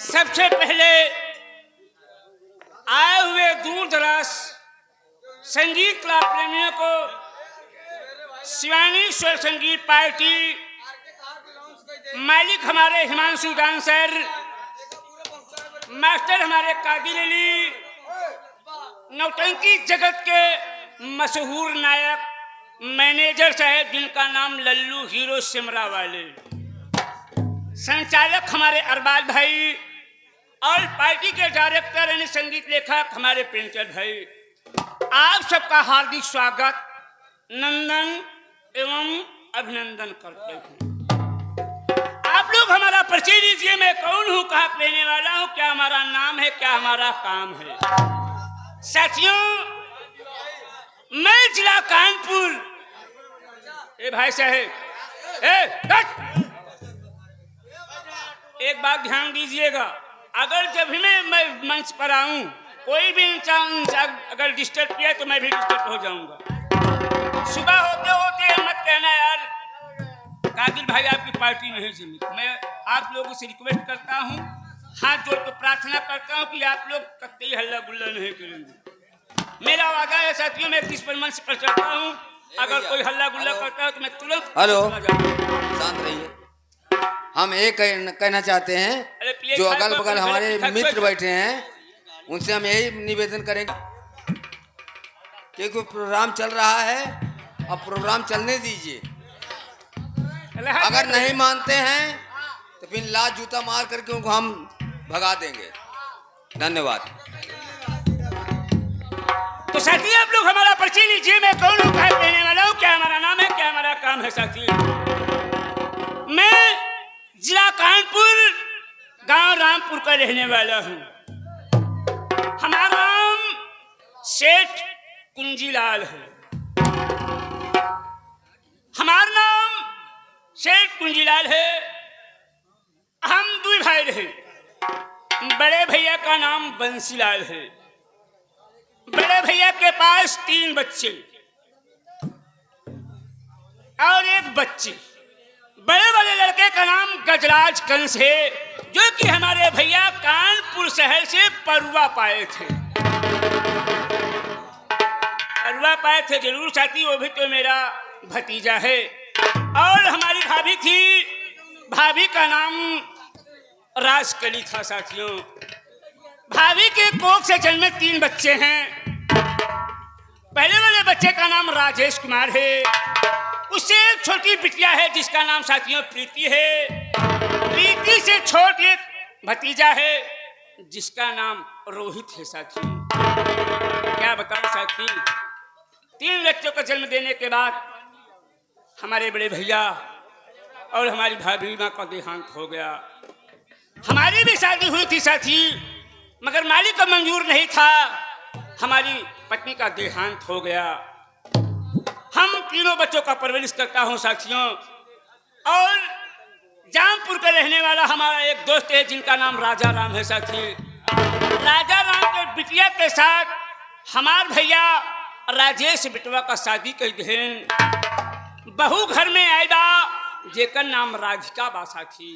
सबसे पहले आए हुए दूर दराज संगीत कला प्रेमियों को शिवानी स्वर संगीत पार्टी मालिक हमारे हिमांशु डांसर, मास्टर हमारे कादिर अली, नौटंकी जगत के मशहूर नायक मैनेजर साहब जिनका नाम लल्लू हीरो सिमरा वाले, संचालक हमारे अरबाज भाई और पार्टी के डायरेक्टर यानी संगीत लेखक हमारे पेंटर भाई, आप सबका हार्दिक स्वागत नंदन एवं अभिनंदन करते हैं। आप लोग हमारा परिचय दीजिए, मैं कौन हूँ, कहाँ रहने वाला हूँ, क्या हमारा नाम है, क्या हमारा काम है। साथियों, मैं जिला कानपुर, ए भाई साहब एक बात ध्यान दीजिएगा, अगर जब भी मैं मंच पर आऊं कोई भी इंसान अगर डिस्टर्ब किया तो मैं भी डिस्टर्ब हो जाऊंगा। सुबह होते होते मत कहना यार कादिर भाई आपकी पार्टी नहीं जमी। मैं आप लोगों से रिक्वेस्ट करता हूं, हाथ जोड़ कर प्रार्थना करता हूं कि आप लोग कतई हल्ला गुल्ला नहीं करेंगे। मेरा वादा है साथियों, मैं किस पर मंच पर चढ़ता हूं, अगर कोई हल्ला गुल्ला करता है तो मैं तुरंत शांत रहिए। हम एक कहना चाहते हैं, जो अगल बगल हमारे मित्र बैठे हैं उनसे हम यही निवेदन करेंगे कि कोई प्रोग्राम चल रहा है, अब प्रोग्राम चलने दीजिए। अगर नहीं मानते हैं तो फिर लात जूता मार करके उनको हम भगा देंगे। धन्यवाद। तो साथी आप लोग हमारा परिचय लीजिए, मैं कौन हूँ, कहाँ रहने वाला हूँ, क्या हमारा नाम है, क्या हमारा काम है। साथी मैं जिला कानपुर गांव रामपुर का रहने वाला हूँ। हमारा नाम सेठ कुंजीलाल है। हमारा नाम सेठ कुंजीलाल है। हम दो भाई रहे, बड़े भैया का नाम बंसीलाल है। बड़े भैया के पास 3 बच्चे और एक बच्ची। बड़े वाले लड़के का नाम गजराज कंस है, जो कि हमारे भैया कानपुर शहर से परुआ पाए थे। परुआ पाए थे जरूर साथी, वो भी तो मेरा भतीजा है। और हमारी भाभी थी, भाभी का नाम राजकली था। साथियों, भाभी के कोख से जन्मे 3 बच्चे हैं। पहले वाले बच्चे का नाम राजेश कुमार है, उससे एक छोटी बिटिया है जिसका नाम साथियों प्रीति है। प्रीति से छोटी एक भतीजा है जिसका नाम रोहित है। साथी क्या बताऊं साथी, 3 बच्चों का जन्म देने के बाद हमारे बड़े भैया और हमारी भाभी माँ का देहांत हो गया। हमारी भी शादी हुई थी साथी, मगर मालिक का मंजूर नहीं था, हमारी पत्नी का देहांत हो गया। हम 3 बच्चों का परवरिश करता हूँ साथियों। और जामपुर का रहने वाला हमारा एक दोस्त है जिनका नाम राजा राम है। साथी राजा राम के बिटिया के साथ हमार भैया राजेश बिटवा का शादी कर दें। बहू घर में आएगा जेकर नाम राधिका बा। साथी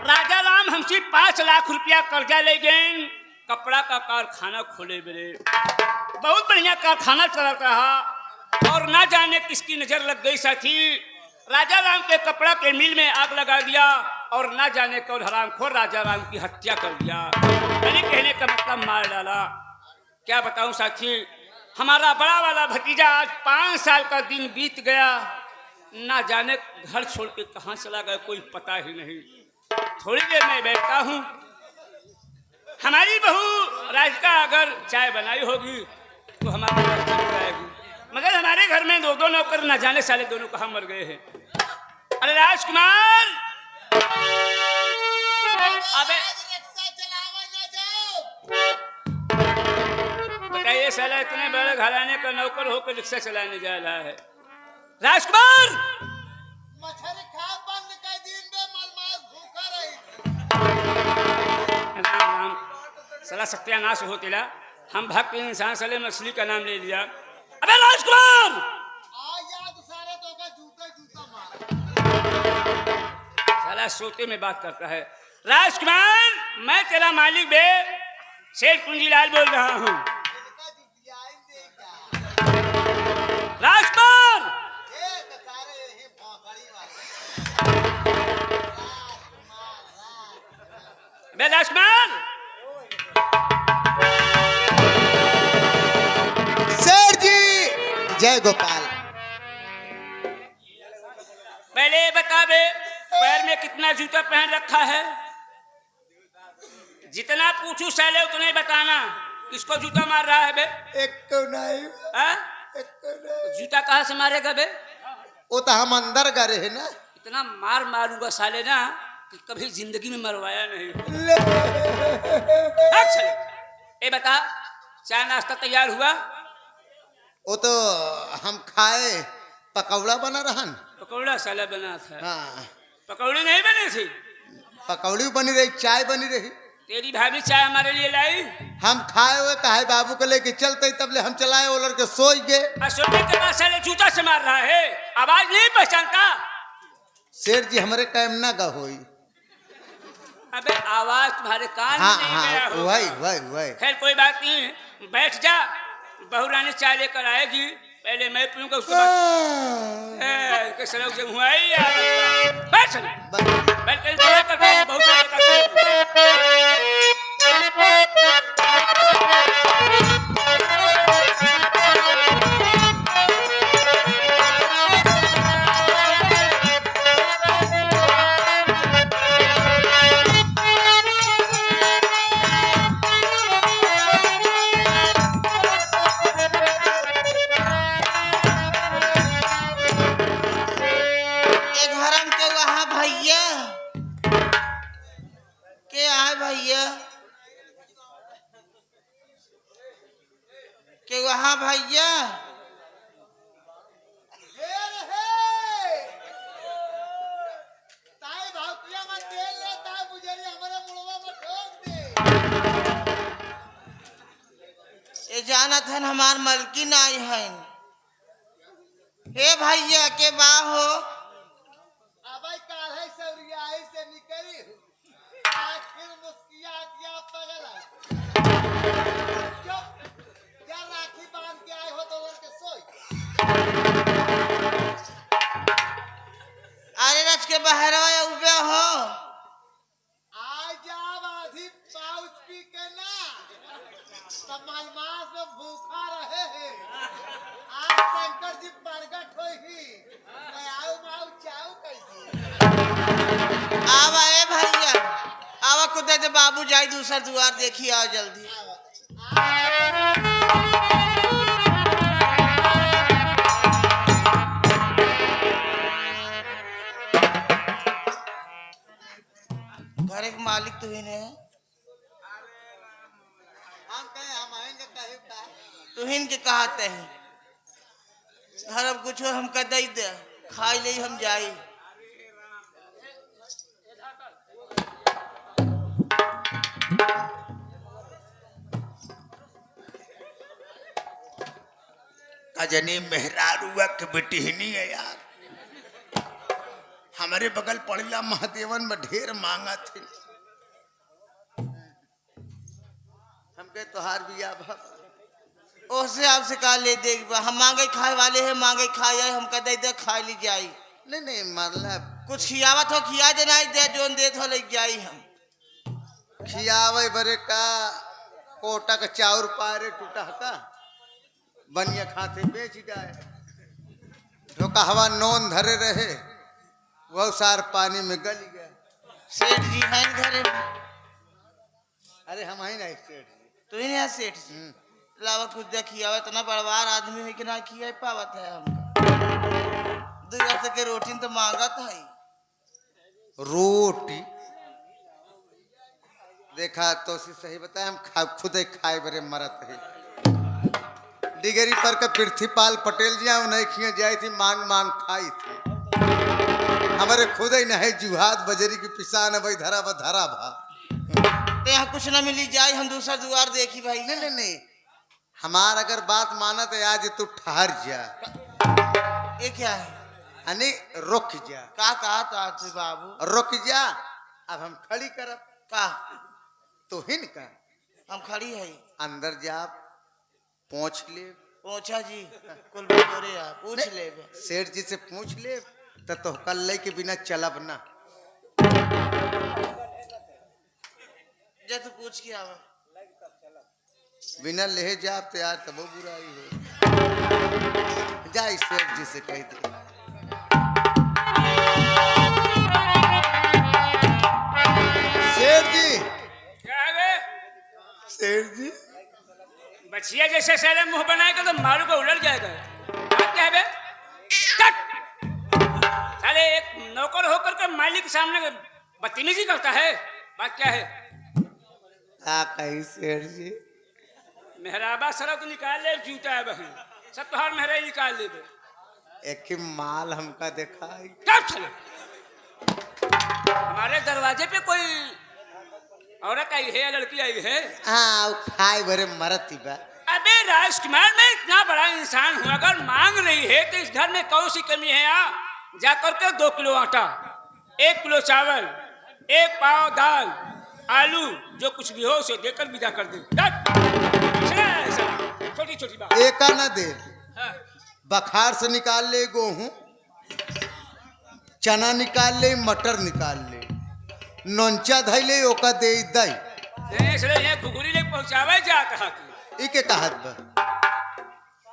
राजा राम हमसे 5 लाख रुपया कर्जा ले गए, कपड़ा का कारखाना खोले मेरे, बहुत बढ़िया कारखाना चलता रहा। और ना जाने किसकी नजर लग गई साथी, राजा राम के कपड़ा के मिल में आग लगा दिया और ना जाने कौन हरामखोर राजा राम की हत्या कर दिया। यानी कहने का मतलब मार डाला। क्या बताऊं साथी, हमारा बड़ा वाला भतीजा आज 5 साल का दिन बीत गया, ना जाने घर छोड़ के कहाँ चला गया कोई पता ही नहीं। थोड़ी देर में बैठता हूँ, हमारी बहू राधिका अगर चाय बनाई होगी तो हमारे घर चली जाएगी, मगर हमारे घर में 2 नौकर ना जाने साले दोनों कहाँ मर गए हैं। अरे राजकुमार, अबे बताइए साला इतने बड़े घराने का नौकर होकर रिक्शा चलाने जा रहा है। राजकुमार साला सत्यानाश हो तेरा, हम भक्त इंसान साले मछली का नाम ले लिया। अबे राजकुमार साला सोते में बात करता है। राजकुमार, मैं तेरा मालिक बे सेठ कुंजीलाल बोल रहा हूँ। राजकुमार, बे राजकुमार, सेठ जी जय गोपाल। पहले ये बता बे, पैर में कितना जूता पहन रखा है? जितना पूछू साले उतना ही बताना। किसको जूता मार रहा है बे? एक तो नहीं, हाँ? एक तो नहीं। जूता कहाँ से मारेगा बे? वो तो हम अंदर गए है ना। इतना मार मारूंगा साले ना कि कभी जिंदगी में मरवाया नहीं। अच्छा, ये बता, चाय नाश्ता तैयार हुआ? वो तो हम खाए, पकौड़ा बना रहन। पकौड़ा साला बना था। हाँ, पकौड़ी नहीं बनी थी? पकौड़ी बनी रही, चाय बनी रही। तेरी भाभी चाय हमारे लिए लाई? हम खाए हुए कहे बाबू को लेके चलते, तब ले हम चलाए वो लड़के सोच गए। सोने के बाद साले जूता से मार रहा है, आवाज नहीं पहचानता? सेठ जी हमारे टाइम ना गा होई। अबे आवाज तुम्हारे कान हाँ में नहीं हाँ, गया होगा। वही वही वही। खैर कोई बात नहीं, बैठ जा, बहू रानी चाय लेकर आएगी, पहले मैं पीऊंगा उसके बाद कैसे लोग जब हुआ ही यार। बैठ बैठ कर इंतजार करता हूँ, बहुत सारे के वहाँ भैया ये जानत हन हमार मलकिन आई हन। हे भैया के बा हो? अबे काहे सौरियाई से निकली आखिर मुस्किया दिया पगला। चुप, क्या राखी बांध के आए हो तो लड़के सोई। अरे रच के बहरवा उबे हो? आज जाब आधी पाउच पी के ना मलमास में भूखा रहे हैं। आज शंकर जी प्रगट होई, मैं आऊ माऊ चाऊ कैसी। आवा ए भैया, आवा कुदे दे बाबू जाई दूसर दुआर देखी आओ जल्दी। घर एक मालिक तो ही ने हम कहे हम आएंगे कहे का तुहिन के कहते हैं घर अब कुछ हम कर दे दे खाई ले हम जाई। अजनी मेहरारुआ के बेटी ही नहीं है यार। हमारे बगल पड़िला महादेवन में ढेर मांगा थे। हमके तोहार बिया भा ओसे आपसे का ले देख हम मांगे खाए वाले हैं, मांगे खाए आए हम कह दे खा ली जाई। नहीं नहीं मतलब कुछ खियावत हो खिया देना दे जोन देत हो ले जाई हम। खियावे बरे का कोटा का चाउर पारे टूटा का बनिया खाते बेच जाए। ढोका हवा नोन धरे रहे वो सार पानी में गल गया। सेठ जी हैं घरे में? अरे हम ही नहीं सेठ जी। तो ही नहीं सेठ जी लावा कुछ दे खियावे इतना बड़वार आदमी है कि ना खिया पावत है हमका। 2 वक्त के रोटी तो मांगत है। रोटी देखा तो सही बताया हम खुद ही खाए बरे मरत है। डिगरी पर का पृथ्वीपाल पटेल जी नहीं खिए जाई थी मांग मांग खाई थी। हमारे खुद ही नहीं जुहाद बजरी की पिसान भाई धरा भा ते यहाँ कुछ ना मिली जाए हम दूसरा दुआर देखी भाई। नहीं नहीं नहीं हमार अगर बात माना तो आज तू ठहर जा। ये क्या है? यानी रुक जा। का कहा था तू बाबू? रुक जा अब हम खड़ी करब का तो हिन का हम खड़ी है अंदर जा पहुंच ले पहुंचा जी कुल बतोरे आप पूछ ले सेठ जी से पूछ ले तो कल के बिना चलब ना। जा तू पूछ के आवा बिना ले जा यार तब बुराई हो जा सेठ जी से कह दे। सेठ जी क्या है बे? सेठ जी बचिया जैसे साले मुंह बनाएगा तो मारू को उलट जाएगा। बात क्या है बे? कट! साले एक नौकर होकर के मालिक के सामने बदतमीजी करता है। बात क्या है? कहीं सेठ जी मेहराबा सरा तो निकाल ले जूता है बहन सब तोहार मेहरा ही निकाल ले बे। एक ही माल हमका दिखाई कब चले हमारे दरवाजे पे कोई औरत आई है या लड़की आई है? हाँ वो खाए भरे मरती बा। अबे राजकुमार मैं इतना बड़ा इंसान हूँ अगर मांग रही है तो इस घर में कौन सी कमी है? यहाँ जाकर के 2 किलो आटा 1 किलो चावल 1 पाव दाल आलू जो कुछ भी हो उसे देकर विदा कर दे। छोटी छोटी बात एका न दे हाँ। बखार से निकाल ले गेहूं चना निकाल ले मटर निकाल ले नौचा धैले ओका दे दई ये घुघुरी ले पहुंचावे जा कहा की इके कहत बा।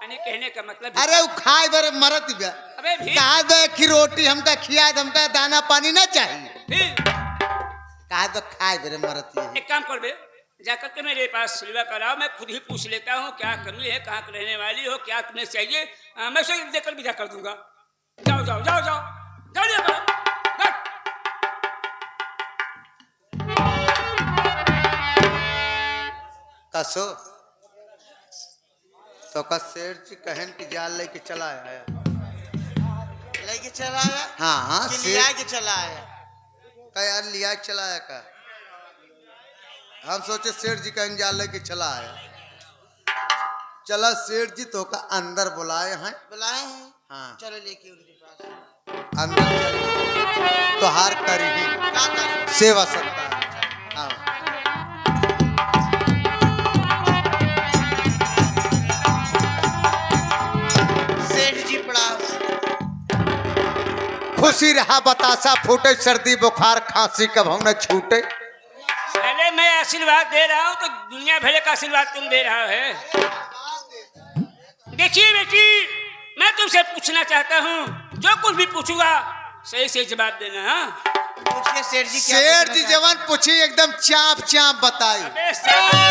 यानी कहने का मतलब अरे वो खाए भरे मरती बा। अबे भी कहा दे कि रोटी हमका खिया हमका दाना पानी ना चाहिए फिर कहा तो खाए भरे मरती है। एक काम कर बे जाकर के मेरे पास सिलवा कराओ मैं खुद ही पूछ लेता हूँ क्या करनी है कहाँ रहने वाली हो क्या तुम्हें चाहिए मैं उसे देकर विदा कर दूंगा। जाओ जाओ जाओ जाओ जाओ लिया करो कसो तो का सेठ जी कहन की जाल लेके चला आया। लेके चला आया हाँ हाँ कि सेठ लिया के चला आया का यार लिया के चला आया का हम सोचे सेठ जी कहीं जाल लेके चला आया। चला सेठ जी तो का अंदर बुलाए हैं। बुलाए हैं हाँ चलो लेके उनके पास अंदर चल तो हार करी ही क्या करें सेवा सत्ता हाँ। सेठ जी पड़ा खुशी रहा बतासा फूटे सर्दी बुखार खांसी कब न छूटे। पहले मैं आशीर्वाद दे रहा हूँ तो दुनिया भले का आशीर्वाद तुम दे रहा है। देखिए बेटी मैं तुमसे पूछना चाहता हूँ जो कुछ भी पूछूंगा सही से जवाब देना। हाँ पूछ के सेठ जी क्या सेठ जी पूछना जवान पूछी एकदम चाप चाप बताई। अबे साला,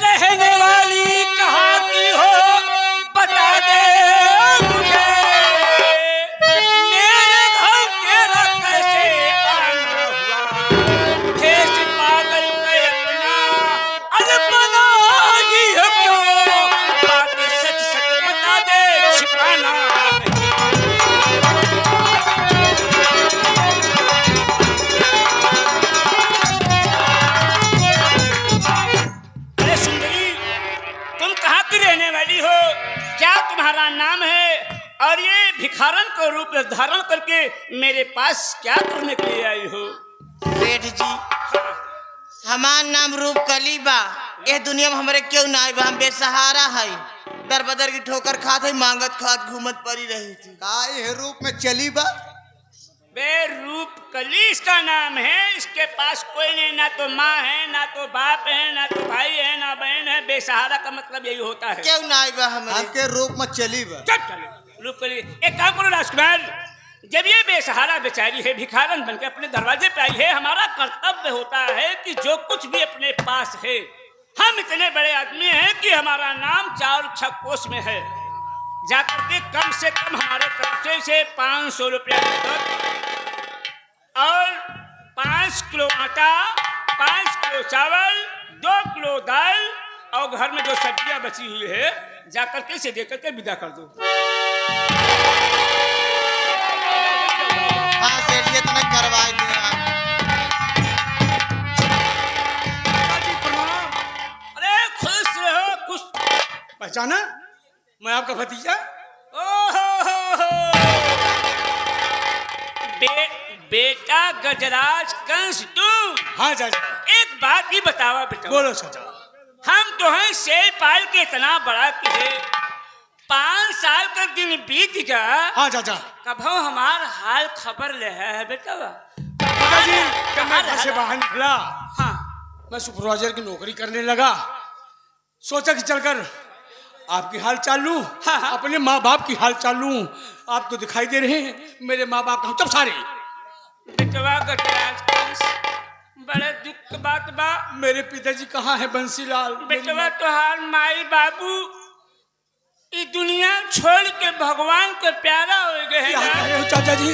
रहने वाली कहाँ की हो बता दे मुझे मेरे घर तेरा कैसे आना हुआ देश पागल के अपना अलपना ही है क्यों बात सच सच बता दे छिपाना अरे सुंदरी तुम कहाँ की रहने वाली हो क्या तुम्हारा नाम है और ये भिखारन को रूप धारण करके मेरे पास क्या करने के लिए आई हो? सेठ जी हमार नाम रूप कली बा ये दुनिया में हमारे क्यों ना आए बा हम बेसहारा है दर बदर की ठोकर खात है मांगत खात घूमत पड़ी रही थी काई है रूप में चली बा। बे रूप कली इसका नाम है इसके पास कोई नहीं ना तो माँ है ना तो बाप है ना तो भाई है ना बहन है बेसहारा का मतलब यही होता है। क्यों ना आए बा हमारे हमके रूप में चली बा। चल रूप कली एक काम करो राजकुमार जब ये बेसहारा बेचारी है भिखारन बनकर अपने दरवाजे पे आई है हमारा कर्तव्य होता है कि जो कुछ भी अपने पास है हम इतने बड़े आदमी हैं कि हमारा नाम 4 छक्कोश में है जाकर के कम से कम हमारे तरफ से इसे 500 रुपया और 5 किलो आटा 5 किलो चावल 2 किलो दाल और घर में जो सब्जियां बची हुई है जाकर के इसे देकर के विदा कर दो। हाँ सेठ जी तुम्हें करवा दिया अरे खुश रहो खुश पहचाना मैं आपका भतीजा। बेटा गजराज कंस तुम। हाँ चाचा। एक बात ही बतावा बेटा। बोलो चाचा। हम तो हैं शेर पाल के इतना बड़ा कि 5 साल का दिन बीत जा। हाँ चाचा। कब हमार हाल खबर ले है बेटा। पिताजी जब मैं घर से बाहर निकला, हाँ मैं सुपरवाइजर की नौकरी करने लगा। सोचा कि चलकर आपकी हाल चाल लूं, हाँ। अपने माँ बाप की हाल चाल लूं। आप तो दिखाई दे रहे हैं, मेरे माँ बाप कहाँ सब सारे। बेटवा गजराज कंस, बड़े दुख की बात बा। मेरे पिताजी कहाँ है बंसीलाल? बेटवा तोहार माई बाबू ये दुनिया छोड़ के भगवान के प्यारा हो गए क्या कह रहे हैं। हो चाचा जी?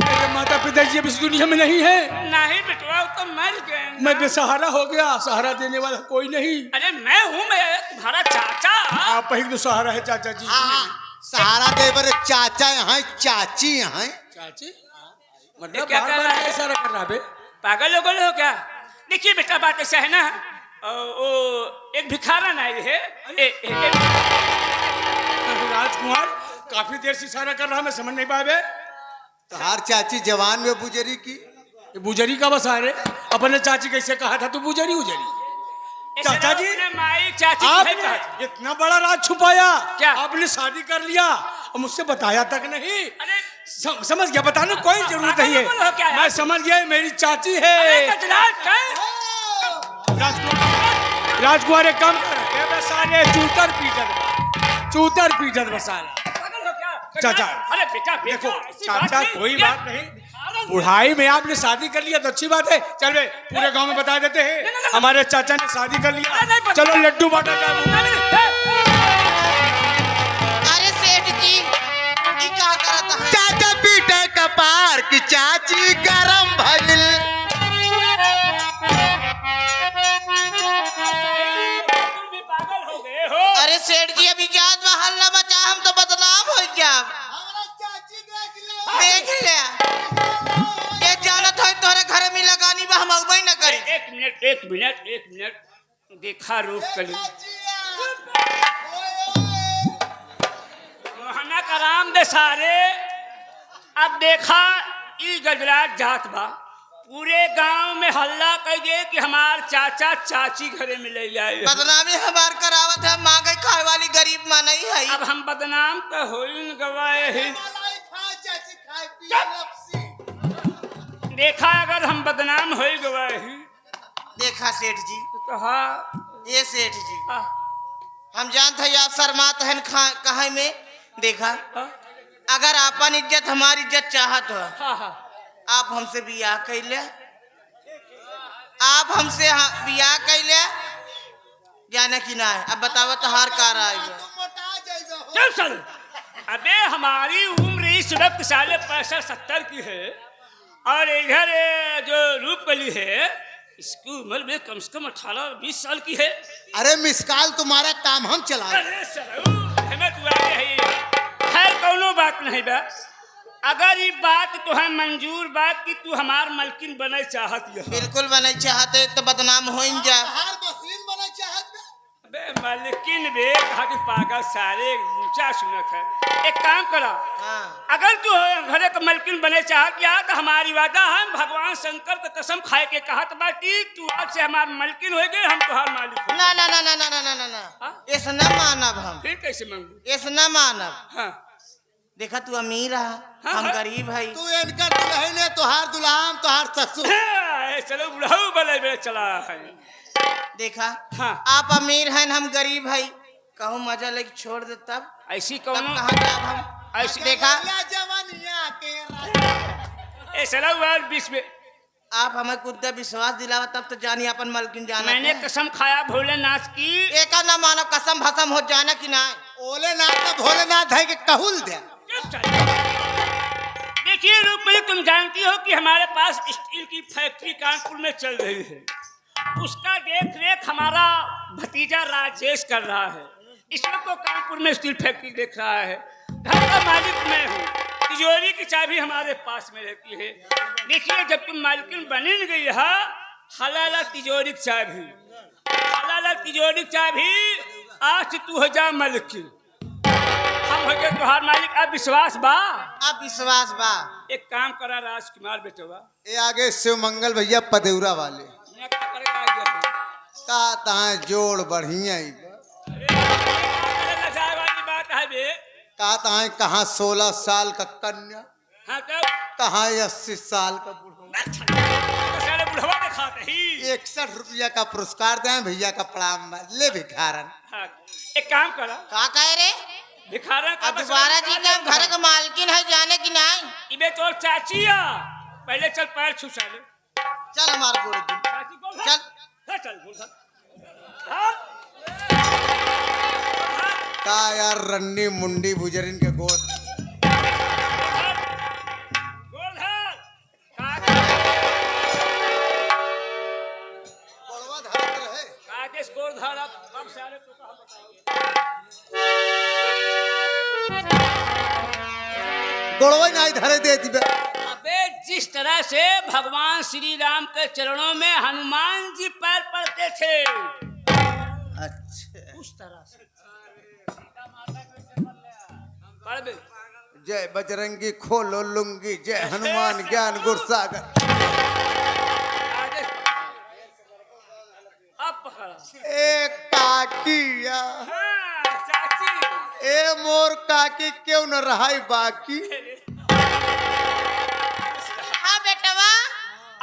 मेरे माता पिताजी अब इस दुनिया में नहीं है। नहीं बेटवा तो मर गए। मैं बेसहारा हो गया, सहारा देने वाला कोई नहीं। अरे मैं हूँ, मैं तुम्हारा चाचा। आप ही तो सहारा है चाचा जी। सहारा दे बर चाचा यहाँ चाची यहाँ। चाची ये क्या कर रहा है? इशारा कर रहा है? पागल हो क्या? देखिए बेटा बात ऐसा है ना, वो एक भिखारन आए है। राजकुमार काफी देर से इशारा कर रहा, मैं समझ नहीं पाए। तोहार चाची जवान में बुजरी की। ये बुजरी का बस आ रे। अपने चाची कैसे कहा था तू बुजरी उजरी? चाचा जी माई चाची आपने इतना बड़ा राज छुपाया। क्या? आपने शादी कर लिया और मुझसे बताया तक नहीं। अरे समझ गया, बताने कोई जरूरत नहीं है। मैं समझ गया मेरी चाची है। राजकुमार एक काम कर, सारे चूतर पीटर बसाना। चाचा अरे बेटा देखो चाचा कोई बात नहीं, बुढ़ाई में आपने शादी कर लिया तो अच्छी बात है। चल बे पूरे गांव में बता देते हैं हमारे चाचा ने शादी कर लिया। चलो लड्डू बांटा जाए। अरे सेठ जी ये क्या करता है? चाचा पीटे कपार की चाची गरम भइल। पागल हो गए हो। अरे सेठ जी अभी जात में हल्ला बचा, हम तो बदनाम हो गया। देख लिया ये जानत है तोरे घर में लगानी बा, हम अगबई न करी। एक मिनट देखा रूप कली मोहना का राम दे सारे। अब देखा ई गजराज जात बा, पूरे गांव में हल्ला कर दे कि हमार चाचा चाची घरे में ले जाए। बदनामी हमार करावत है, मांगे खाए वाली गरीब माँ नहीं है। अब हम बदनाम तो हो गवाए ही। देखा अगर हम बदनाम हो गवाए ही देखा सेठ जी, तो हाँ ये सेठ जी हम जानते हैं आप शर्मात हैं कहे में। देखा अगर आपन इज्जत हमारी इज्जत चाहत हो, आप हमसे बियाह कैले, आप हमसे बियाह कैले जाना कि ना है? अब बताओ तो हार का चल चल। अबे हमारी उम्र इस वक्त 65-70 की है और इधर जो रूपकली है इसकी उम्र में कम से कम 18-20 साल की है। अरे मिसकाल तुम्हारा काम हम चलाए। अरे सरऊ हमें तू आगे है। खैर कोनो बात नहीं बा। अगर ये बात तो है मंजूर बात कि तू हमार मलकिन बने चाहत है। बिल्कुल बने चाहते तो बदनाम हो जा। अबे मलकिन बे कहा कि पागल सारे ऊंचा सुनत है। एक काम करा, हाँ। अगर तू घरे का मलकिन बने चाहत या तो हमारी वादा हम भगवान शंकर का कसम खाए के कहत बाटी तू आज से हमार मलकिन हो गए, हम तुहार मालिक हो। ना ना ना ना ना ना ना ना ऐसा ना मानब हम। फिर कैसे मांगू? ऐसा ना मानब। हाँ देखा तू अमीर है, हाँ, हम हाँ। गरीब है। तू इनका दुल्हन है, तोहार दुल्हन तोहार ससुर। चलो बुढ़ाऊ बले बले चला है। देखा हाँ। आप अमीर हैं हम गरीब है, कहूँ मजा लेके छोड़ दे तब ऐसी तब कौन कहाँ जाब हम? ऐसी देखा ऐसा हुआ बीच में आप हमें खुद विश्वास दिलावा तब तो जानी अपन मलकिन जाना। मैंने कसम खाया भोलेनाथ की। एक ना मानो कसम भसम हो जाना कि ना। ओलेनाथ का भोलेनाथ है कि कहूल दे। देखिए रूपमणी तुम जानती हो कि हमारे पास स्टील की फैक्ट्री कानपुर में चल रही है। उसका देख रेख हमारा भतीजा राजेश कर रहा है। इस वक्त तो कानपुर में स्टील फैक्ट्री देख रहा है। घर का मालिक मैं हूँ, तिजोरी की चाबी हमारे पास में रहती है। देखिए जब तुम मालकिन बनी गई है हलाला तिजोरी की चाबी, हलाला तिजोरी की चाबी आज तू हो जा मालकिन। काम हो गया तुहार मालिक अब विश्वास बा। अब विश्वास बा। एक काम करा राजकुमार बेटवा, ये आगे शिव मंगल भैया पदेउरा वाले यहाँ क्या करेगा आगे तू? का तहाँ जोड़ बढ़िया ही बा। अरे लजाए वाली बात है बे। का तहाँ कहाँ 16 साल का कन्या, हाँ तब कहाँ 80 साल का बुढ़वा। सारे बुढ़वा ने खाते ही। 61 रुपया का पुरस्कार दें भैया का प्रणाम बा। ले भिखारन। हाँ, एक काम करा का कहे रे? भिखारन का अब दोबारा जी का घर का मालकिन है जाने की नहीं। इबे तो चाची आ, पहले चल पैर छुसा ले। चल हमारे गोड़ की। चाची को चल। चल बोल हाँ। का यार रन्नी मुंडी बुजरिन के गोद। गोड़वा धरत रहे। गोड़वा नहीं धरे दे दी बे। अबे जिस तरह से भगवान श्री राम के चरणों में हनुमान जी पैर पड़ते थे अच्छा उस तरह से पढ़ बे। जय बजरंगी खोलो लुंगी, जय हनुमान ज्ञान गुरसागर। आगे अब पकड़ा। ए काकिया, हाँ, चाची ए मोर काकी क्यों न रहाई बाकी। हाँ बेटवा।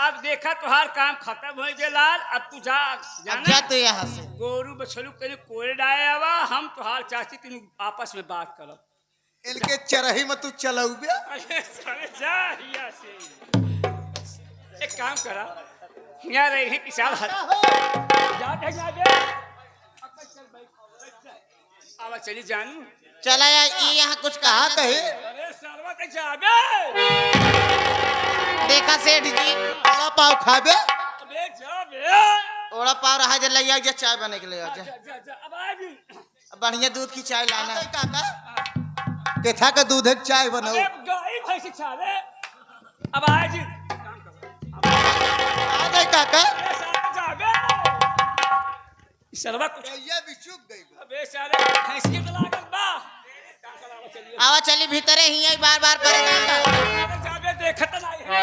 अब देखा तुहार काम खत्म हो गए लाल। अब तू जा अब जाना जा तू यहाँ से। गोरू बछलू कहीं कोरे डाए आवा, हम तुहार चाची तीनों आपस में बात करब। इनके चरही में तू चलाऊ बे। अरे साले जा हिया से। एक काम करा, यहाँ रहे हैं किसान हर जाते जा बे। आवा चली जानू। चला यार ये यहाँ कुछ कहा कहा कहे अरे सरवा तक जा बे। देखा सेठ जी बड़ा पाव खाबे। अबे जा बे। ओड़ा पाव रहा जल लिया जा चाय बने के लिए जा। जा जा अब आ जी। बढ़िया दूध की चाय लाना। काका केथा का दूध है चाय बनाओ। अरे गाय भैंस छाले। अब आ जी। आ गए काका। अरे साले जा बे। इस सरवा कुछ भैया भी चुक गई। अबे साले भैंस की तो लागत बा। चलिए आवा चली भीतरे ही बार बार परेशान कर। जाबे देखत नहीं है।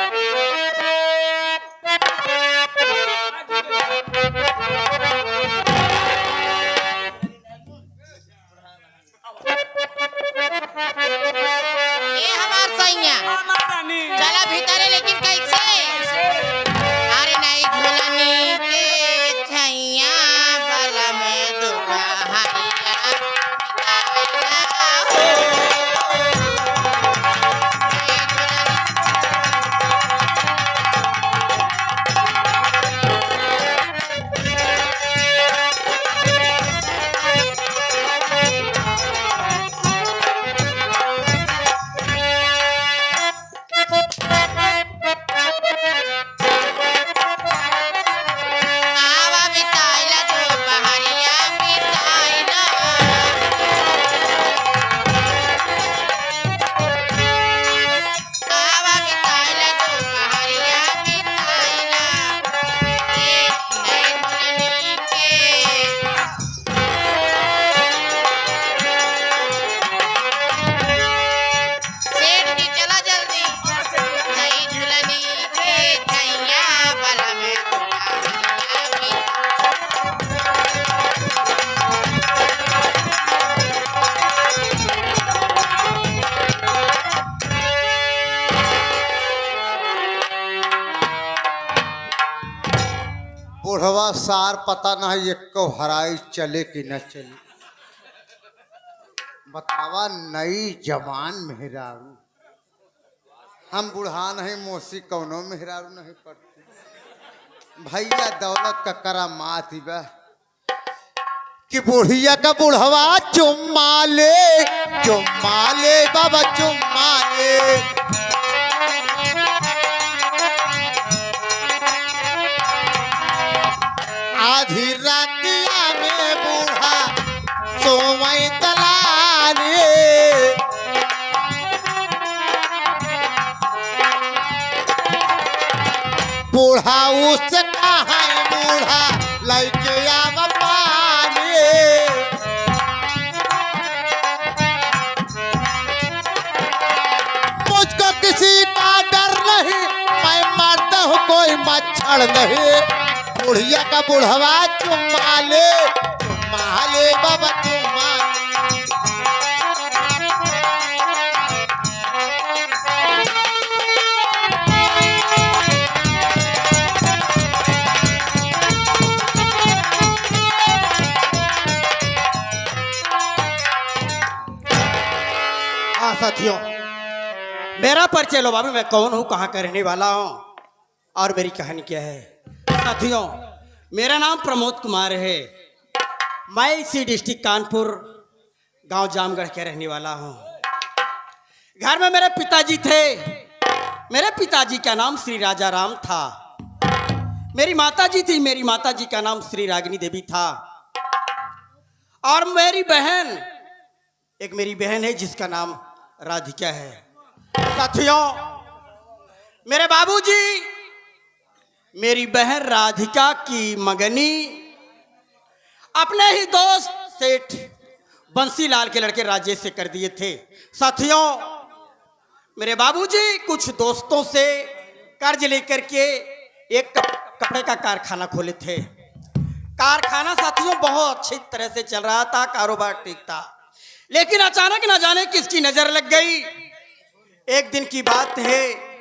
ये हमार सैया महारानी चला भीतरे लेकिन कैसे? अरे नहीं झूलनी के छैया बला में आवा बिताइला दोपहरिया बिताइला। आवा बिताइला दोपहरिया बिताइला। ये नई दुल्हनी के सेठ जी चला जल्दी। नई दुल्हनी के छैया बला में दुल्हनिया बुढ़वा सार पता नहीं एक को हराई चले कि न चले। बतावा नई जवान मेहरारू। हम बुढ़ा नहीं मोसी कौनो मेहरारू नहीं पड़ती। भैया दौलत का करामात ही बा कि बुढ़िया का बुढ़वा चुम्मा ले बाबा चुम्मा ले। आधी रातिया में बूढ़ा सोमई तलाने। बूढ़ा उस कहा बूढ़ा लैके आव पानी। मच्छर नहीं, बुढ़िया का बुढ़वा चुम्मा ले बाबा चुम्मा। हाँ साथियों, मेरा परिचय लो बाबू, मैं कौन हूँ, कहाँ का रहने वाला हूँ और मेरी कहानी क्या है। साथियों, मेरा नाम प्रमोद कुमार है। मैं इसी डिस्ट्रिक्ट कानपुर गांव जामगढ़ के रहने वाला हूँ। घर में मेरे पिताजी थे। मेरे पिताजी का नाम श्री राजा राम था। मेरी माताजी थी, मेरी माताजी का नाम श्री रागिनी देवी था। और मेरी बहन, एक मेरी बहन है जिसका नाम राधिका है। साथियों, मेरे बाबूजी मेरी बहन राधिका की मंगनी अपने ही दोस्त सेठ बंसीलाल के लड़के राजेश से कर दिए थे। साथियों, मेरे बाबूजी कुछ दोस्तों से कर्ज लेकर के एक कपड़े का कारखाना खोले थे। कारखाना साथियों बहुत अच्छी तरह से चल रहा था, कारोबार ठीक था। लेकिन अचानक ना जाने किसकी नजर लग गई। एक दिन की बात है,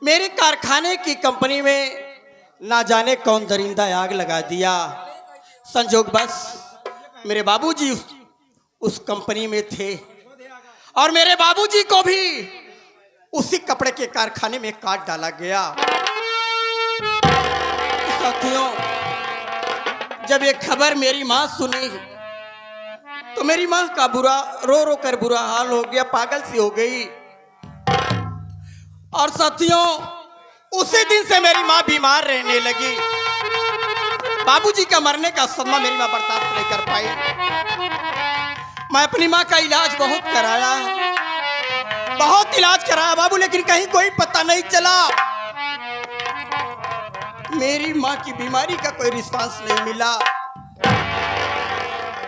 मेरे कारखाने की कंपनी में ना जाने कौन दरिंदा आग लगा दिया। संजोग बस मेरे बाबूजी उस कंपनी में थे और मेरे बाबूजी को भी उसी कपड़े के कारखाने में काट डाला गया। साथियों, जब ये खबर मेरी माँ सुनी तो मेरी माँ का रो रो कर बुरा हाल हो गया, पागल सी हो गई। और साथियों, उसी दिन से मेरी माँ बीमार रहने लगी। बाबूजी का मरने का सदमा मेरी माँ बर्दाश्त नहीं कर पाई। मैं अपनी माँ का इलाज बहुत कराया, बहुत इलाज कराया बाबू, लेकिन कहीं कोई पता नहीं चला। मेरी माँ की बीमारी का कोई रिस्पांस नहीं मिला।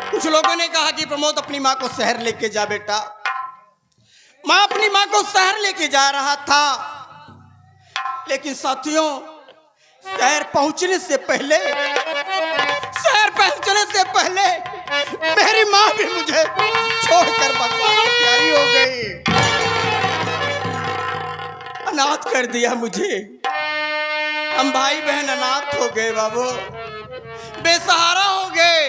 कुछ लोगों ने कहा कि प्रमोद अपनी माँ को शहर लेके जा बेटा। मैं अपनी माँ को शहर लेके जा रहा था, लेकिन साथियों, शहर पहुंचने से पहले मेरी माँ भी मुझे छोड़कर भगवान को प्यारी हो गई। अनाथ कर दिया मुझे। हम भाई बहन अनाथ हो गए बाबू, बेसहारा हो गए।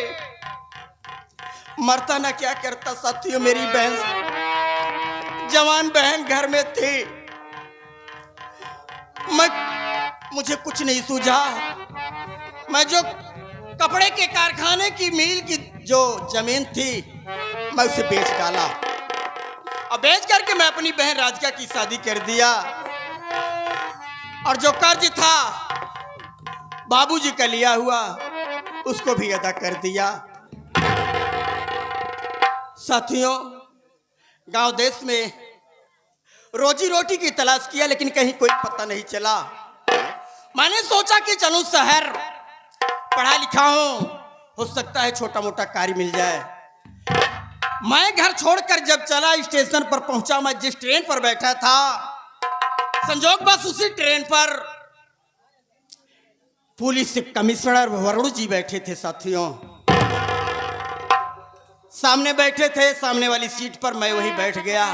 मरता ना क्या करता। साथियों, मेरी बहन, जवान बहन घर में थी। मुझे कुछ नहीं सूझा। मैं जो कपड़े के कारखाने की मिल की जो जमीन थी, मैं उसे बेच डाला और बेच करके मैं अपनी बहन राधिका की शादी कर दिया। और जो कर्ज था बाबूजी का लिया हुआ, उसको भी अदा कर दिया। साथियों, गांव देश में रोजी रोटी की तलाश किया, लेकिन कहीं कोई पता नहीं चला। मैंने सोचा कि चलूं शहर, पढ़ा लिखा हूं, हो सकता है छोटा मोटा कार्य मिल जाए। मैं घर छोड़कर जब चला, स्टेशन पर पहुंचा। मैं जिस ट्रेन पर बैठा था, संजोग बस उसी ट्रेन पर पुलिस कमिश्नर वरुण जी बैठे थे। साथियों, सामने बैठे थे, सामने वाली सीट पर मैं वही बैठ गया।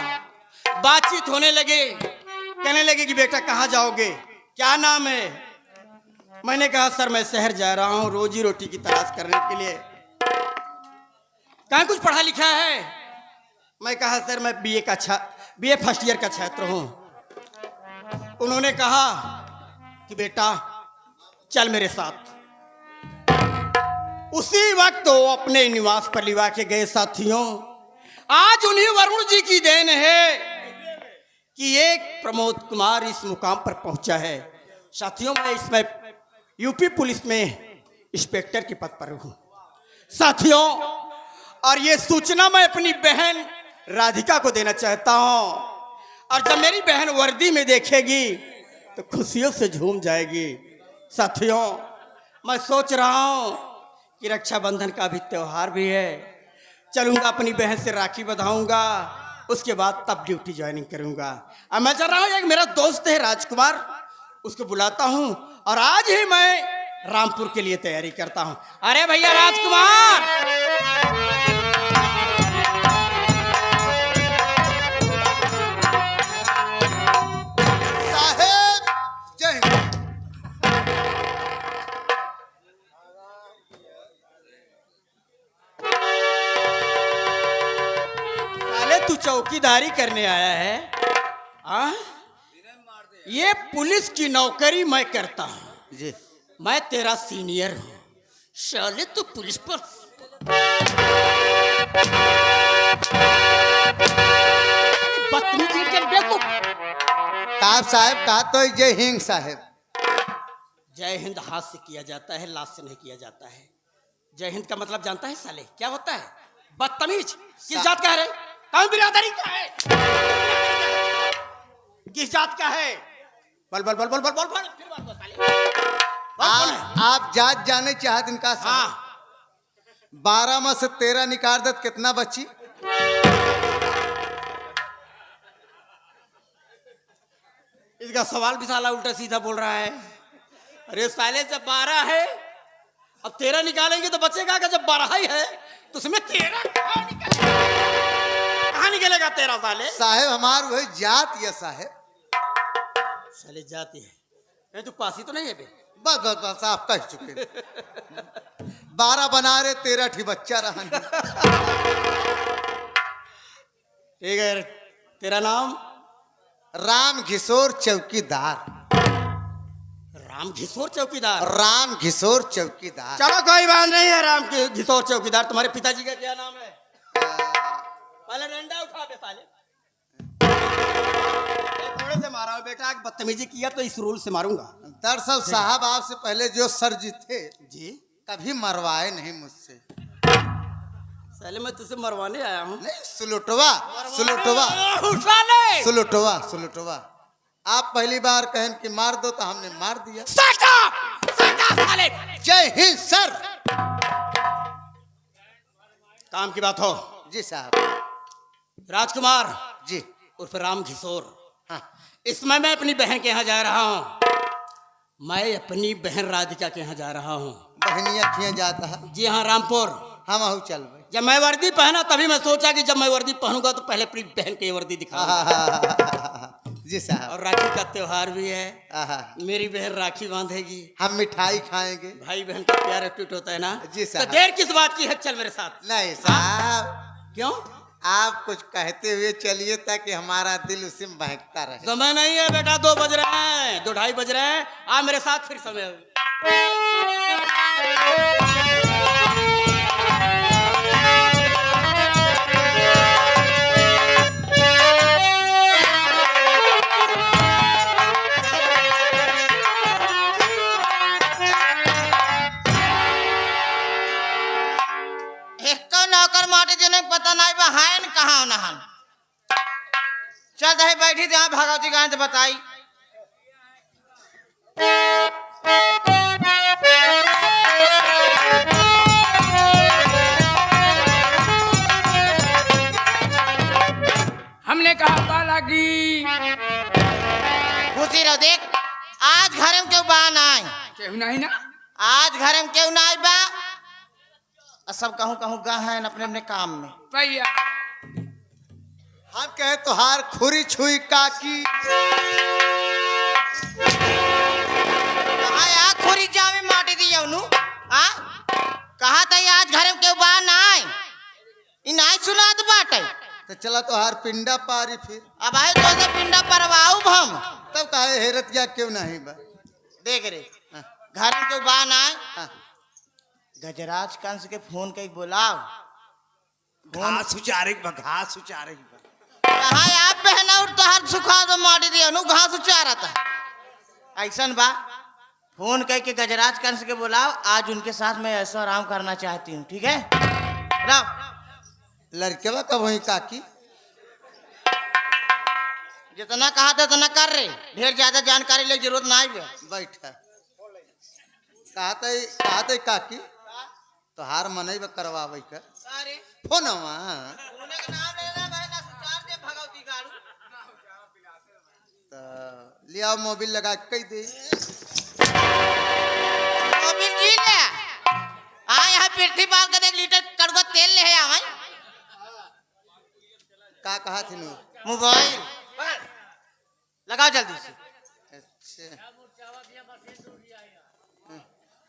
बातचीत होने लगे, कहने लगे कि बेटा कहाँ जाओगे, क्या नाम है। मैंने कहा सर मैं शहर जा रहा हूँ रोजी रोटी की तलाश करने के लिए। कहाँ कुछ पढ़ा लिखा है। मैं कहा सर मैं बीए फर्स्ट ईयर का छात्र हूँ। उन्होंने कहा कि बेटा चल मेरे साथ। उसी वक्त वो अपने निवास पर लिवा के गए। साथियों, आज उन्हीं वरुण जी की देन है कि एक प्रमोद कुमार इस मुकाम पर पहुंचा है। साथियों, मैं इसमें यूपी पुलिस में इंस्पेक्टर के पद पर हूं। साथियों, और ये सूचना मैं अपनी बहन राधिका को देना चाहता हूं। और जब मेरी बहन वर्दी में देखेगी तो खुशियों से झूम जाएगी। साथियों, मैं सोच रहा हूं कि रक्षाबंधन का भी त्योहार भी है। चलूंगा अपनी बहन से राखी बंधाऊंगा, उसके बाद तब ड्यूटी ज्वाइनिंग करूंगा। अब मैं चल रहा हूँ। एक मेरा दोस्त है राजकुमार, उसको बुलाता हूँ और आज ही मैं रामपुर के लिए तैयारी करता हूँ। अरे भैया राजकुमार, साहेब जय हिंद। साले तू चौकीदारी करने आया है? आ? ये पुलिस की नौकरी मैं करता हूँ जी मैं तेरा सीनियर हूँ। साले तू पुलिस पर बदतमीजी कर बेवकूफ। काब साहेब कहा तो जय हिंद साहेब। जय हिंद हाथ से किया जाता है, लाश से नहीं किया जाता है। जय हिंद का मतलब जानता है साले क्या होता है? बदतमीज। किस जात का है रे? कौन बिरादरी का है? किस जात का है? बोल बोल बोल बोल बोल बोल बोल फिर बात बता साले। बोल कौन है? आप जात जाने चाहत इनका साहब। हाँ 12 में से 13 निकाल दत कितना बची? इसका सवाल भी साला उल्टा सीधा बोल रहा है। अरे साले जब 12 है अब 13 निकालेंगे तो बचेगा क्या? जब 12 ही है तो उसमें 13 कहाँ निकलेगा 13 साले? साहेब हमार वही जात ये साहेब। साले जाती है। ये तू पासी तो नहीं है बे? बस बस बस आप कह चुके। 12 बना रहे 13 ठी बच्चा रहा। ठीक है तेरा नाम? राम घिसोर चौकीदार। राम घिसोर चौकीदार। राम घिसोर चौकीदार। चलो कोई बात नहीं है राम घिसोर चौकीदार। तुम्हारे पिताजी का क्या नाम है? पहले डंडा उठा दे साले। थोड़े से मारा हो बेटा, बदतमीजी किया तो इस रूल से मारूंगा। दरअसल साहब आपसे पहले जो सर जी थे जी कभी मरवाए नहीं मुझसे। साले मैं तुझसे मरवाने आया हूँ। नहीं सुलुटवा सुलुटवा साले सुलुटवा सुलुटवा। आप पहली बार कहन कि मार दो तो हमने मार दिया। साले जय हिंद सर। काम की बात हो। जी साहब। राजकुमार जी उर्फ राम घिसोर। हाँ इसमें मैं अपनी बहन के यहाँ जा रहा हूँ। मैं अपनी बहन राधिका के यहाँ जा रहा हूँ। बहनिया किया जाता है। जी हाँ रामपुर। हम आहू चल भाई। जब मैं वर्दी पहना तभी मैं सोचा कि जब मैं वर्दी पहनूंगा तो पहले अपनी बहन की वर्दी दिखाऊंगा। जी साहब। और राखी का त्योहार भी है। आहा, मेरी बहन राखी बांधेगी। हम मिठाई खाएंगे। भाई बहन का प्यार अटूट होता है ना। जी साहब। तो देर किस बात की है? चल मेरे साथ। नहीं साहब क्यों? आप कुछ कहते हुए चलिए ताकि हमारा दिल उसी में बहकता रहे। समय नहीं है बेटा, 2 बज रहे हैं, 2 ढाई बज रहे हैं। आ मेरे साथ फिर समय। नौकर माटे जने पता नहीं बा हायन कहाँ नहन। चल दही बैठी जहाँ भगवती गाय तो बताई। हमने कहा बाला की खुशी रहो देख। आज घर में क्यों बा नहीं? क्यों नहीं ना? आज घर में क्यों नहीं बा? सब कहूँ कहूँ गा है अपने अपने काम में। भैया हम कहे तुहार खुरी छुई काकी। कहा खोरी जामे माटी दी जाऊनु। आ कहा था आज घर में क्यों बा नहीं? इ नहीं सुना तो बाटे। तो चला तुहार पिंडा पारी फिर। अब आए तो से पिंडा परवाऊ हम। तब कहे हेरत गया क्यों नहीं बा? देख रे घर में क्यों बा नहीं? हाँ। गजराज कंस के फोन के बुलाओ। घास उचारे बा, घास उचारे बा। कहा आप बहना और तोहार सुखा दो माटी दी अनु घास उचारा था। ऐसन बा फोन कह के गजराज कंस के बुलाओ। आज उनके साथ मैं ऐसा आराम करना चाहती हूँ। ठीक है राव। लड़केवा कब वही काकी? जितना कहा था उतना कर रहे। ढेर ज्यादा जानकारी ले जरूरत नहीं है। बैठा कहते काकी तुहार मनई बा करवावे का अरे फोनवा। उन्हें का नाम लेना भाई ना सुचार दे भगवती गाड़ू। तो लिया मोबिल लगा के कही दे। मोबिल जी ले यहाँ पृथ्वी पाल का 1 लीटर कड़वा तेल ले है यहाँ का कहा थी नू? मोबाइल लगाओ जल्दी से। अच्छा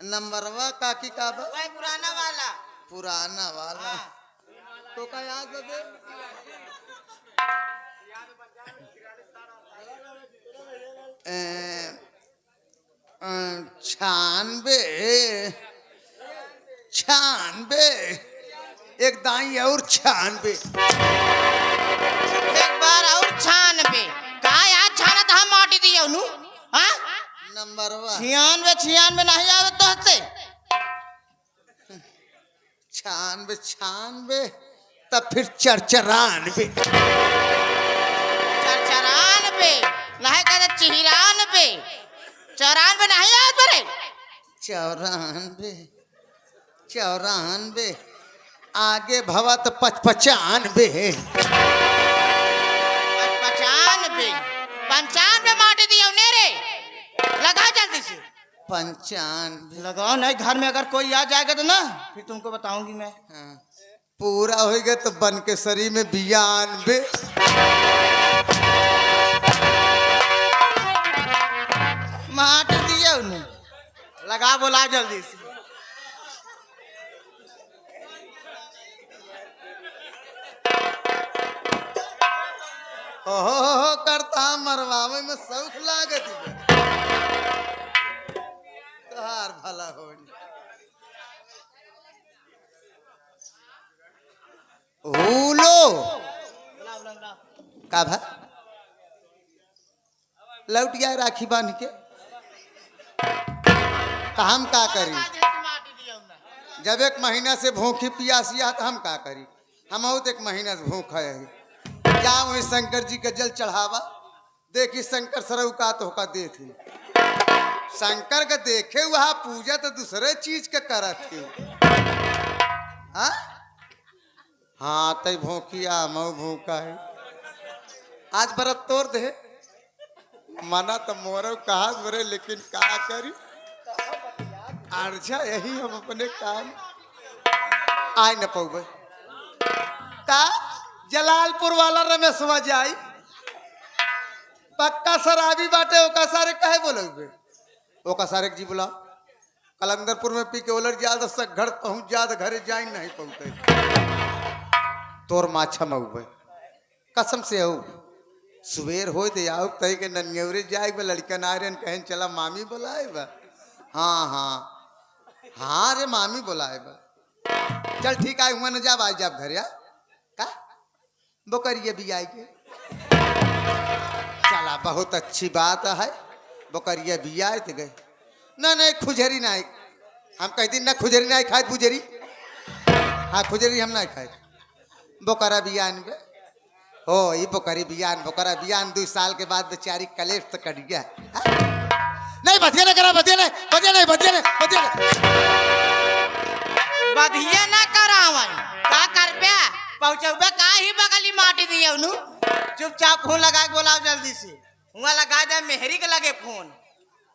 नंबरवा काकी का बा? वही पुराना वाला। पुराना वाला तो का याद लगे? छानबे 1 दाई और 96। एक बार और छान पे का यार छाना था माटी दी उनु हां नंबरवा 96 नहीं आवे तो हसे 96 तब फिर 94। चरचरान पे नहीं कहते चिहिरान पे 94 नहीं आवे बरे 94 आगे भवा तो 95। 95 माटी दी उन्हें रे लगा जल्दी से। 95 लगाओ नहीं घर में अगर कोई आ जाएगा तो ना फिर तुमको बताऊंगी मैं। हाँ, पूरा होएगा तो बन के शरीर में 92। माटी दिए उन्हें लगा बोला जल्दी से। ओहो करता मरवावे में शौक लागत बे। तोहार भला होनी। ओलो का भा लौट गया राखी बांध के तो हम का करी? जब 1 महीना से भूखी पियासिया तो हम का करी? हम 1 महीना से भूख है। जा वही शंकर जी के जल चढ़ावा देखी शंकर सरऊ का तो होका दे थी। शंकर के देखे वहा पूजा तो दूसरे चीज के करत थी। हाँ तई भूखिया मऊ भूखा है आज बरत तोड़ दे मना तो मोरो कहा बरे लेकिन का करी अर्जा यही हम अपने काम आय न पौबे का जलालपुर वाला रमेशवा जाई पक्का शराबी बाटे ओका सारे काहे बोलोगे? ओका सारे जी बुलाओ कलंदरपुर में पी के उलट जा तो घर पहुंच जा तो घरे जाई नहीं पहुंचे तोर माछा मऊबे कसम से हो सुबेर हो दे आओ तई के नन्यौरे जाए बे लड़का नारियन कहें चला मामी बुलाए बा। हाँ रे मामी बुलाए बा चल ठीक है हुआ न जा आज जाब घर या का बोकरिए भी आएगी। चला बहुत अच्छी बात है बोकरिया भी आए थे गए ना नहीं खुजरी ना हम कहती ना खुजरी ना खाए बुजरी। हाँ खुजरी हम ना खाए बोकरा बियान बे हो ये बोकरी बोकरा बियान 2 साल के बाद बेचारी कलेश तो कट गया। नहीं बधिया ना करा बधिया ना करावन का कर पे पहुंचबे का ही बगली माटी दिए उनु चुपचाप फोन लगा के बोलाओ जल्दी से हुआ लगा दे मेहरी के लगे फोन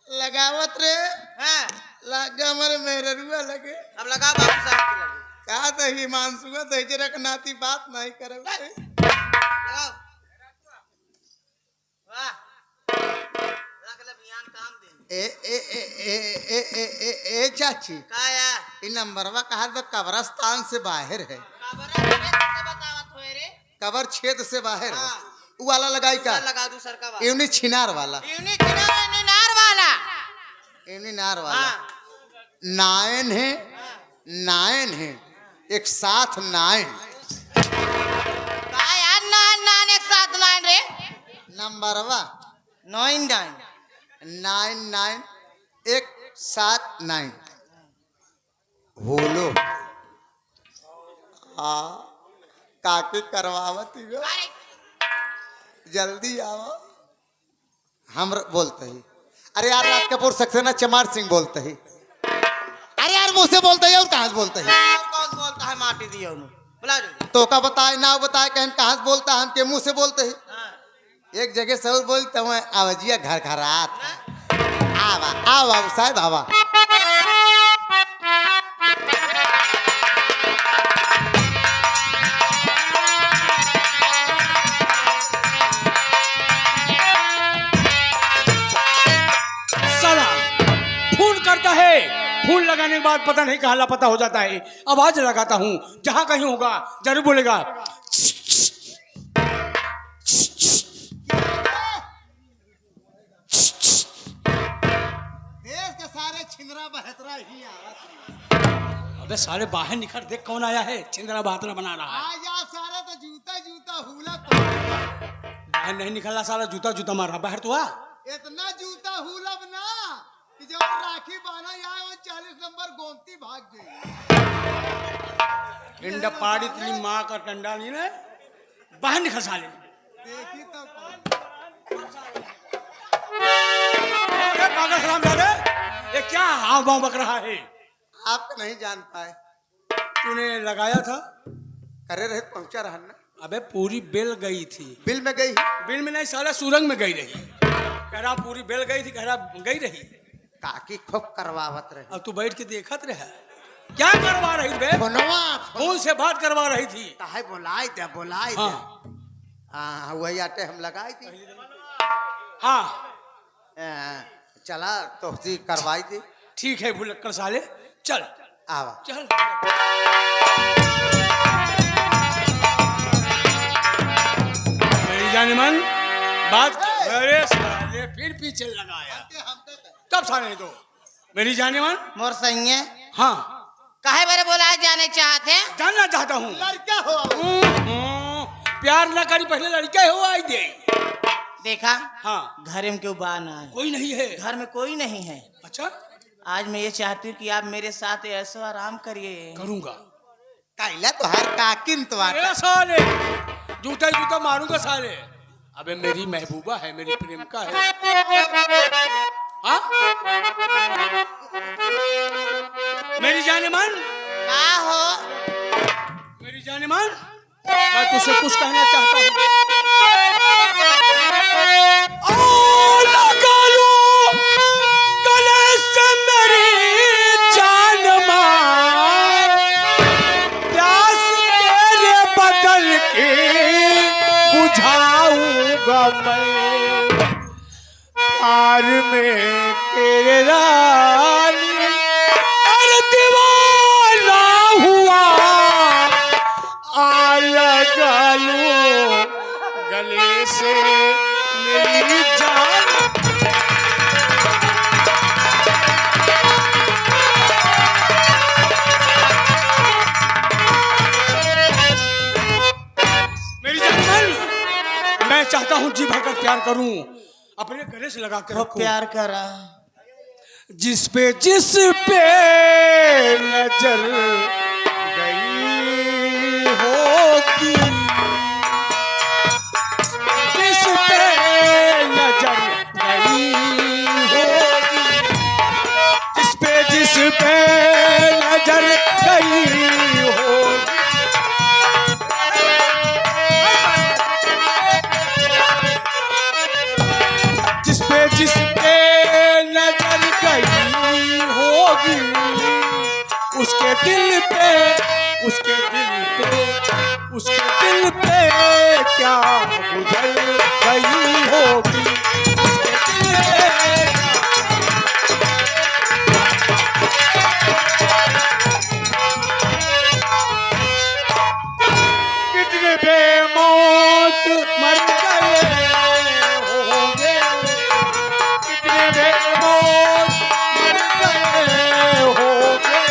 लगावत रे हां लगा हमारे मेहरुआ लगे अब लगा बाबू साहब के लगे का तो हिमांशुआ तो जरक नाती बात नहीं करे लगाओ वाह लगले बियान काम दे ए चाची का यार इन नंबरवा कहा कब्रस्तान से बाहर है खबर है से बतावत होए रे कबर क्षेत्र से बाहर है हाँ। वो वाला लगाई का लगा दू सर का यूनी छिनार वाला यूनिट नार वाला यूनी नार वाला हां 9 है एक साथ 9 का यार नान एक साथ नान रे नंबरवा 99 एक 7 9 होलो हाँ काके करवावती हो जल्दी आओ हम बोलते ही अरे यार राज कपूर सक्सेना चमार सिंह बोलते ही अरे यार मुंह से बोलते ही और कहाँ से बोलते ही कौन बोलता है माटी दिया उन्होंने बुला दो तो का बताए ना बताए कहन कहाँ से बोलता है हम के मुंह से बोलते ही एक जगह सऊर बोलता हूँ आवाजिया घर घरात आवा आओ बाबू साहब आवा साला फोन करता है, फोन लगाने के बाद पता नहीं कहाँ लापता हो जाता है। आवाज लगाता हूँ, जहाँ कहीं होगा जरूर बोलेगा। देश के सारे छिंदरा बहतरा ही आवत अबे सारे बाहर निकल देख कौन आया है, छिंदरा बहादुर बना रहा है। आज आप सारे तो जूता जूता हुला बाहर नहीं निकलना, साला जूता जूता मार रहा। बाहर तो आ। इतना जूता हुलब ना कि जब राखी बाना आए वो 40 नंबर गोमती भाग गई। इंडा पाड़ी इतनी माँ का टंडा नहीं ना, बाहर निकल साले। देखी तो अरे पागल हरामजादे, ये क्या हाव भाव बक रहा है? आप नहीं जान पाए, तूने लगाया था? करे रहे पहुंचा रहा ना। अबे पूरी बेल गई थी। बिल में गई बिल में नहीं, साला सुरंग में गई रही। कह रहा पूरी बेल गई थी, कह रहा गई रही। काकी खूब करवावत रहे। अब तू बैठ के देखत रहा, क्या करवा रही बे? फोनवा फोन से बात करवा रही थी। काहे बोलाई दे हाँ हाँ वही आटे हम लगाई थी। हाँ चला तो करवाई थी। ठीक है भुलक्कड़ साले, चल आवा चल। मेरी जाने मन बात। अरे साले फिर पीछे लगाया, तब साले तो मेरी जाने मन। मोर सही है। हाँ काहे बारे बोला जाने चाहते? जानना चाहता हूँ। लड़का हो प्यार ना करी, पहले लड़के हो आई दे। देखा हाँ घर में क्यों बान आए? कोई नहीं है घर में कोई नहीं है। अच्छा आज मैं ये चाहती हूँ कि आप मेरे साथ ऐसा आराम करिए। करूंगा। काइला तो हर काकिन तो अरे साले जूता जूता मारूंगा साले। अबे मेरी महबूबा है, मेरी प्रेमिका है। हाँ मेरी जाने मन। का हो? मेरी जाने मन, मैं तुझसे कुछ कहना चाहता हूँ। लगा लो गले से मेरी जान मार, प्यास तेरे बदल के बुझाऊंगा मैं, प्यार में तेरे रानी अरे दीवाना हुआ। आ लगा लो गले से मेरी जान। मेरी जान, मैं चाहता हूँ जी भरकर प्यार करूं, अपने गले से लगा कर खूब रखूं। प्यार करा। जिस पे नजर गई होगी, जिस पे नजर गई होगी, जिस पे नजर गई होगी, जिस पे नजर गई होगी, उसके दिल पे क्या गुजर गई होगी, उसके दिल पे कितने बेमौत मर गए होंगे, कितने बेमौत मर गए होंगे,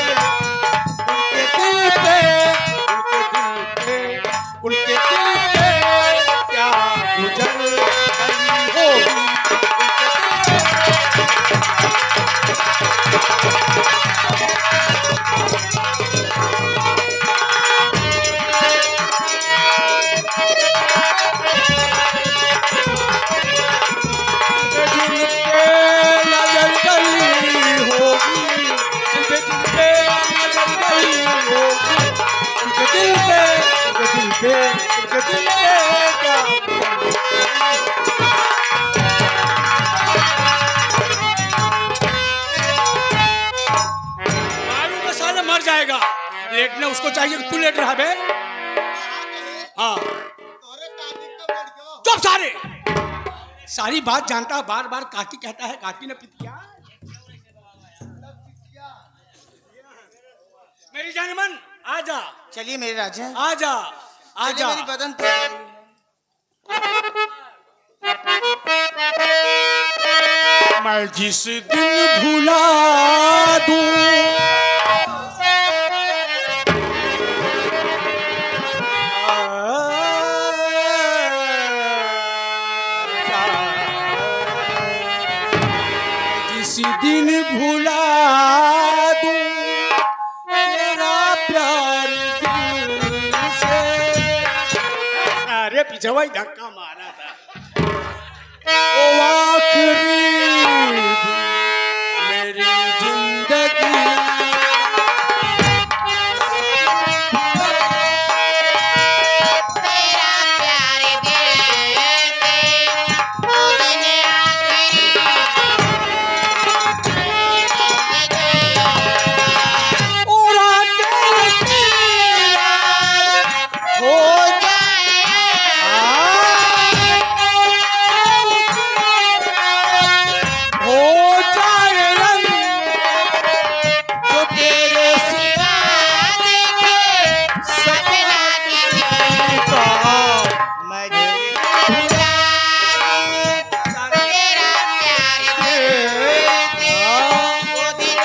उनके दिल पे क्या गुजर गई होगी। नजर गई होगी, उनके दिल पे क्या उसको चाहिए कि तू लेट रहा बे। हाँ चुप सारे, सारी बात जानता है, बार बार काकी कहता है, काकी ने पितिया। मेरी जान मन आजा, चलिए मेरे राजा, आजा चलिए आजा। मेरी बदन पे। मैं जिस दिन भुला दूं जिस दिन भुला दूं तेरा प्यार दिल से। अरे पीछे वही धक्का मारा था। ओ आखिरी मेरी जिंदगी तेरा प्यार देते ओ दिन आखिरी और आगे हो हो जाए रंग जो तेरे सिवा देखे सपना की मजे भुला दूं तेरा प्यार देते ओ दिन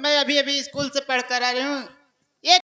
मैं अभी अभी स्कूल से पढ़ कर आ रही हूँ।